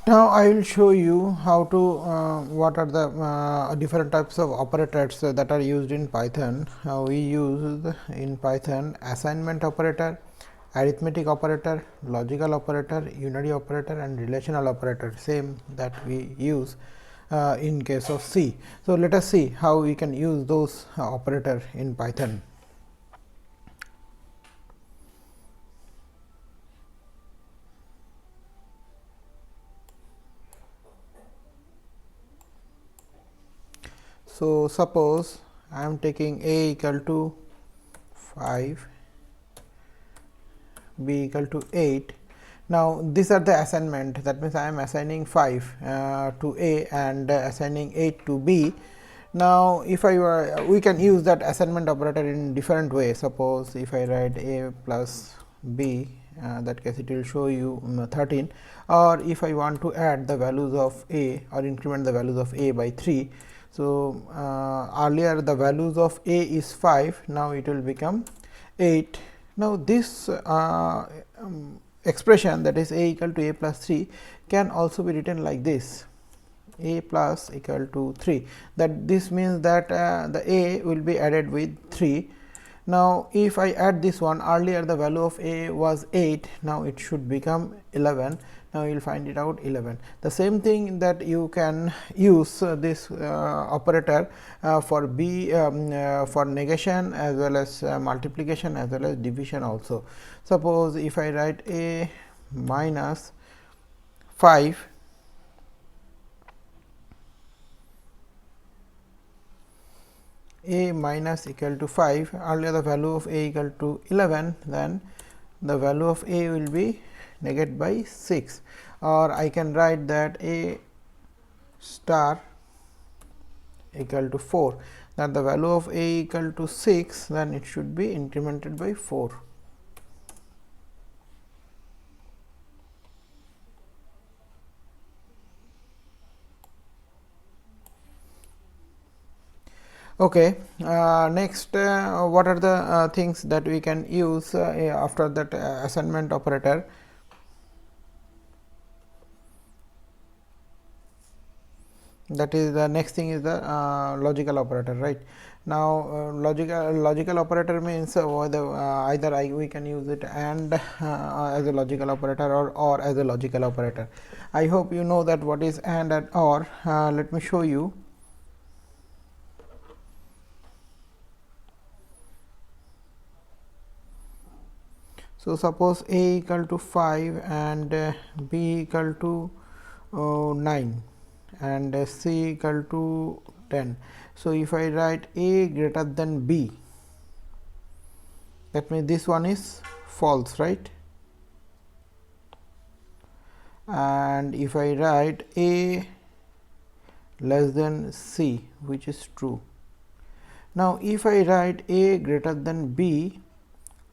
Now, I will show you how to what are the different types of operators that are used in Python. We use in Python assignment operator, arithmetic operator, logical operator, unary operator and relational operator, same that we use in case of C. So, let us see how we can use those operator in Python. So, suppose I am taking a equal to 5, b equal to 8. Now, these are the assignment, that means I am assigning 5 to a and assigning 8 to b. Now, if I were, we can use that assignment operator in different ways. Suppose if I write a plus b, that case it will show you 13, or if I want to add the values of a or increment the values of a by 3. So, earlier the values of a is 5, now it will become 8. Now, this expression, that is a equal to a plus 3, can also be written like this: a plus equal to 3. That this means that the a will be added with 3. Now, if I add this one, earlier the value of a was 8, now it should become 11. Now, you will find it out 11. The same thing that you can use this operator for b for negation as well as multiplication as well as division also. Suppose if I write a minus 5 a minus equal to 5, earlier the value of a equal to 11, then the value of a will be negated by 6, or I can write that a star equal to 4, that the value of a equal to 6, then it should be incremented by 4. Okay. Next, what are the things that we can use after that assignment operator? That is, the next thing is the logical operator, right? Now, logical operator means either we can use it and as a logical operator or as a logical operator. I hope you know that what is and or. Let me show you. So, suppose a equal to 5 and b equal to 9 and c equal to 10. So, if I write a greater than b, that means this one is false, right? And if I write a less than c, which is true. Now, if I write a greater than b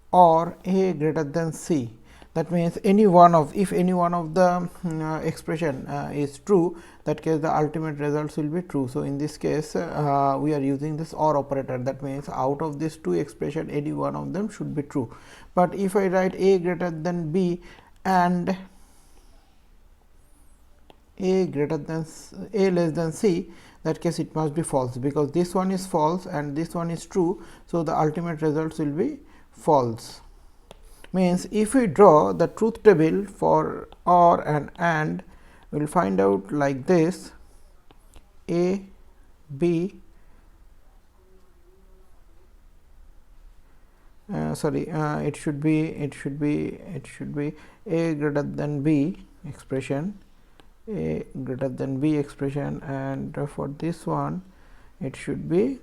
or a greater than c, that means any one of, if any one of the expression is true, that case the ultimate results will be true. So, in this case we are using this or operator, that means out of these two expression any one of them should be true. But if I write a greater than b and a greater than a less than c, that case it must be false, because this one is false and this one is true. So, the ultimate results will be false. Means if we draw the truth table for or and, we will find out like this: a, b, it should be a greater than b expression, a greater than b expression, and for this one it should be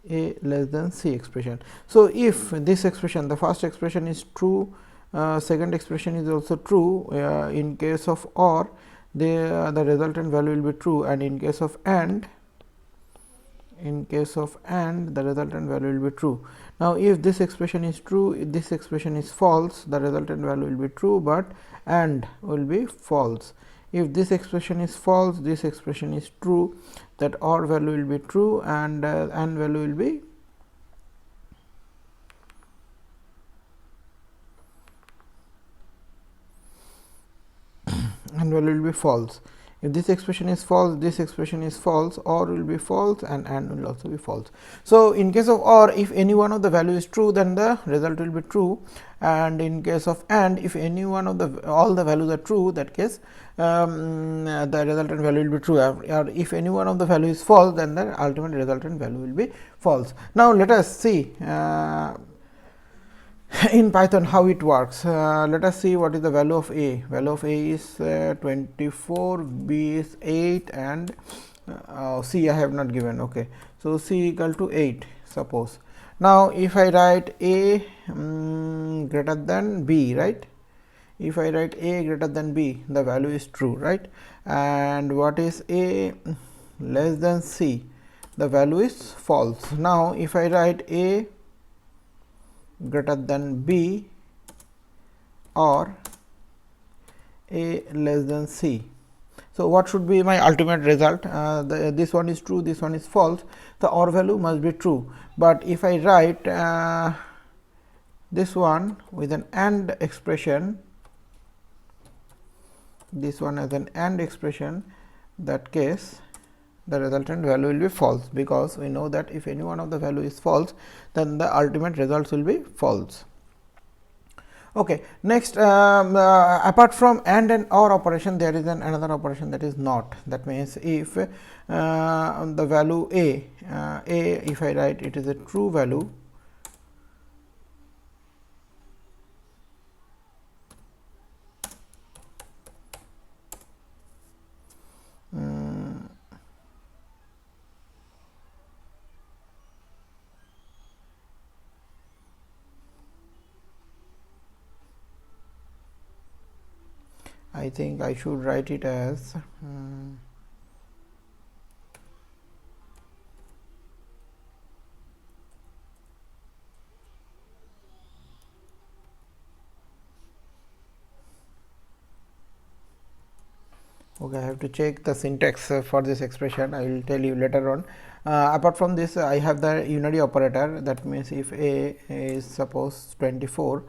a less than c expression. So, if this expression, the first expression is true, second expression is also true, in case of or the resultant value will be true, and in case of and, the resultant value will be true. Now, if this expression is true, if this expression is false, the resultant value will be true, but and will be false. If this expression is false, this expression is true, that or value will be true and value will be and value will be false. If this expression is false, this expression is false, or will be false, and will also be false. So, in case of or, if any one of the value is true, then the result will be true, and in case of and, if any one of the all the values are true, that case the resultant value will be true, or if any one of the value is false, then the ultimate resultant value will be false. Now, let us see in Python how it works. Let us see what is the value of a. Value of a is 24, b is 8, and c I have not given. Okay, so c equal to 8, suppose. Now, if I write a greater than b, right? If I write a greater than b, the value is true, right? And what is a less than c? The value is false. Now, if I write a greater than b or a less than c. So, what should be my ultimate result? This one is true, this one is false. The OR value must be true. But if I write this one with an AND expression, this one as an AND expression, that case the resultant value will be false, because we know that if any one of the value is false, then the ultimate results will be false. Okay. Next, apart from and or operation, there is another operation, that is not. That means, if the value a, if I write it is a true value, I think I should write it as okay, I have to check the syntax for this expression. I will tell you later on. Apart from this, I have the unary operator. That means, if a is suppose 24,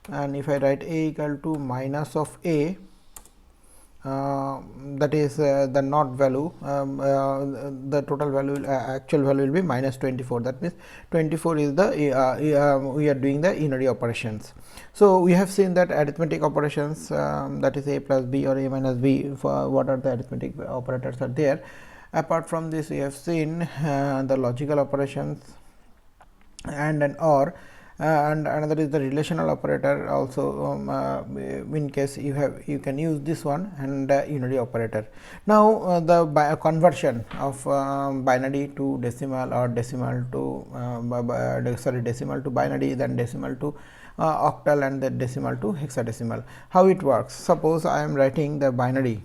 and if I write a equal to minus of a, that is the not value, the total value, actual value will be minus 24. That means, 24 is the we are doing the unary operations. So, we have seen that arithmetic operations, that is a plus b or a minus b, for what are the arithmetic operators are there. Apart from this, we have seen the logical operations and an or. And another is the relational operator also, in case you can use this one, and unary operator. Now, the conversion of binary to decimal, or decimal to decimal to binary, then decimal to octal, and then decimal to hexadecimal. How it works? Suppose I am writing the binary,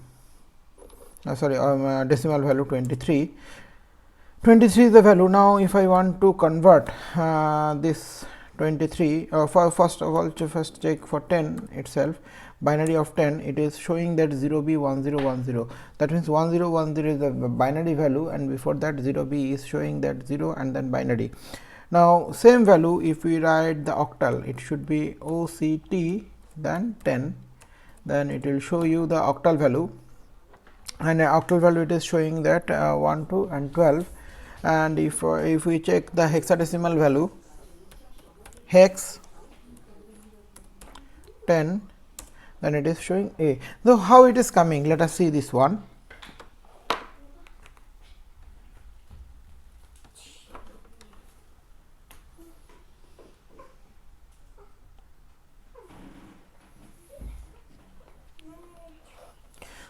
decimal value 23. 23 is the value. Now, if I want to convert this 23, first of all, to first check for 10 itself, binary of 10, it is showing that 0b 1010. That means 1010 is the binary value, and before that 0b is showing that 0 and then binary. Now, same value, if we write the octal, it should be OCT then 10, then it will show you the octal value, and octal value it is showing that 1, 2 and 12. And if we check the hexadecimal value, hex 10, then it is showing a. So, how it is coming? Let us see this one.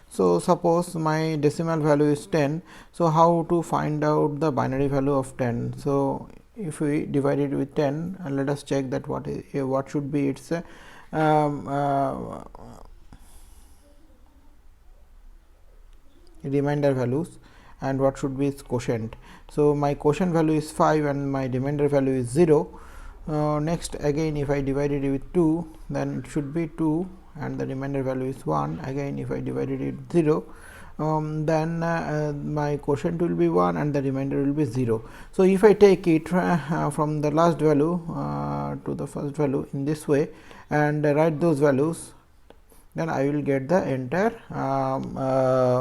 So, suppose my decimal value is 10. So, how to find out the binary value of 10? So, if we divide it with 10, and let us check that what should be its remainder values, and what should be its quotient. So, my quotient value is 5 and my remainder value is 0. Next, again, if I divide it with 2, then it should be 2 and the remainder value is 1. Again, if I divide it with 0, then my quotient will be 1 and the remainder will be 0. So, if I take it from the last value to the first value in this way and write those values, then I will get the entire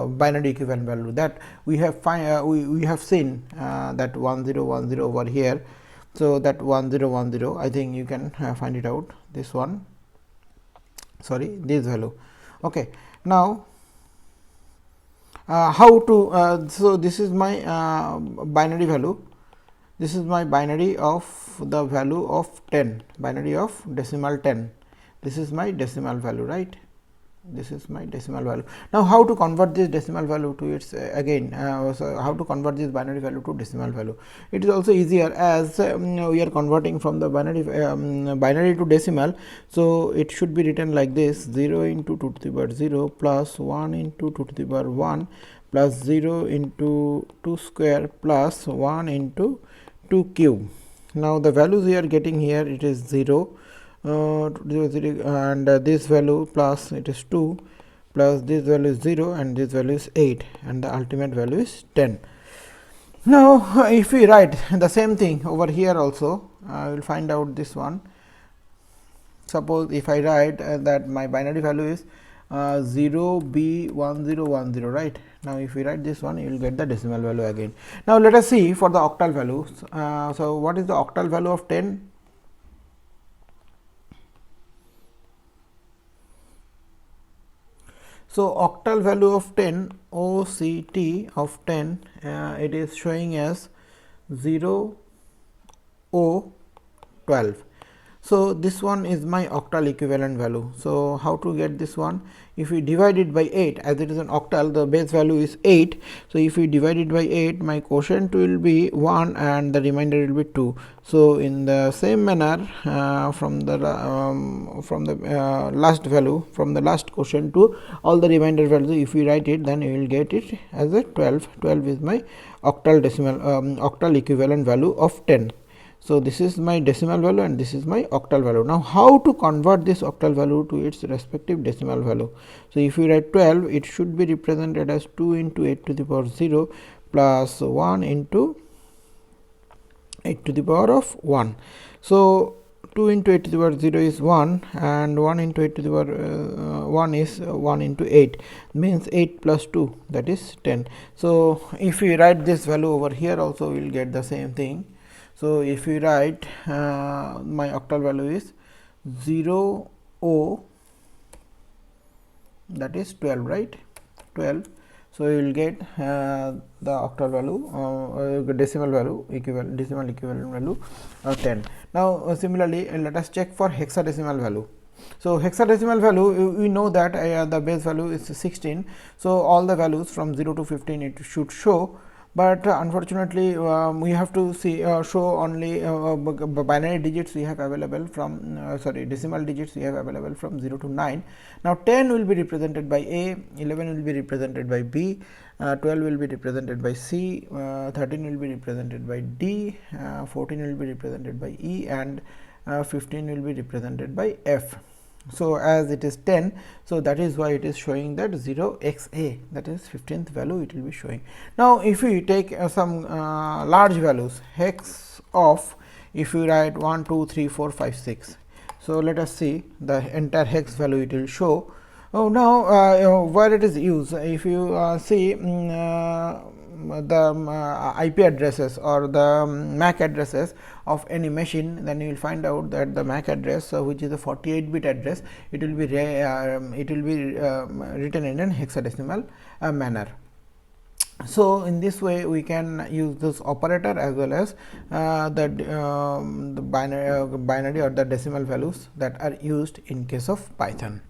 binary equivalent value that we have we have seen that 1010 over here. So, that 1010 I think you can find it out, this one, sorry, this value. Okay. Now, how to so this is my binary value, this is my binary of the value of 10, binary of decimal 10, this is my decimal value, right, this is my decimal value. Now, how to convert this decimal value to its again so how to convert this binary value to decimal value? It is also easier, as we are converting from the binary to decimal. So, it should be written like this: 0 into 2 to the power 0 plus 1 into 2 to the power 1 plus 0 into 2 square plus 1 into 2 cube. Now, the values we are getting here, it is 0 and this value plus it is 2 plus this value is 0 and this value is 8 and the ultimate value is 10. Now, if we write the same thing over here also, I will find out this one. Suppose if I write that my binary value is 0B1010, right. Now, if we write this one, you will get the decimal value again. Now, let us see for the octal values. So, what is the octal value of 10? So, octal value of 10, OCT of 10, it is showing as 0 O 12. So, this one is my octal equivalent value. So, how to get this one? If we divide it by 8, as it is an octal, the base value is 8. So, if we divide it by 8, my quotient will be 1 and the remainder will be 2. So, in the same manner, from the last value, from the last quotient to all the remainder value, if we write it, then you will get it as a 12. 12 is my octal decimal octal equivalent value of 10. So, this is my decimal value and this is my octal value. Now, how to convert this octal value to its respective decimal value? So, if you write 12, it should be represented as 2 into 8 to the power 0 plus 1 into 8 to the power of 1. So, 2 into 8 to the power 0 is 1 and 1 into 8 to the power 1 is 1 into 8, means 8 plus 2, that is 10. So, if we write this value over here also, we will get the same thing. So, if we write my octal value is 0 O, that is 12, right, 12. So, you will get the octal value decimal value equivalent, decimal equivalent value 10. Now, similarly, let us check for hexadecimal value. So, hexadecimal value, we know that the base value is 16. So, all the values from 0 to 15 it should show, but unfortunately we have to see show only binary digits we have available from decimal digits we have available from 0 to 9. Now, 10 will be represented by A, 11 will be represented by B, 12 will be represented by C, 13 will be represented by D, 14 will be represented by E, and 15 will be represented by F. So, as it is 10, so that is why it is showing that 0xa, that is 15th value it will be showing. Now, if we take some large values, hex of, if we write 1, 2, 3, 4, 5, 6. So, let us see the entire hex value it will show. Oh, now, where it is used, if you see the IP addresses or the MAC addresses of any machine, then you will find out that the MAC address which is a 48-bit address, it will be written in an hexadecimal manner. So, in this way we can use this operator as well as the binary or the decimal values that are used in case of Python.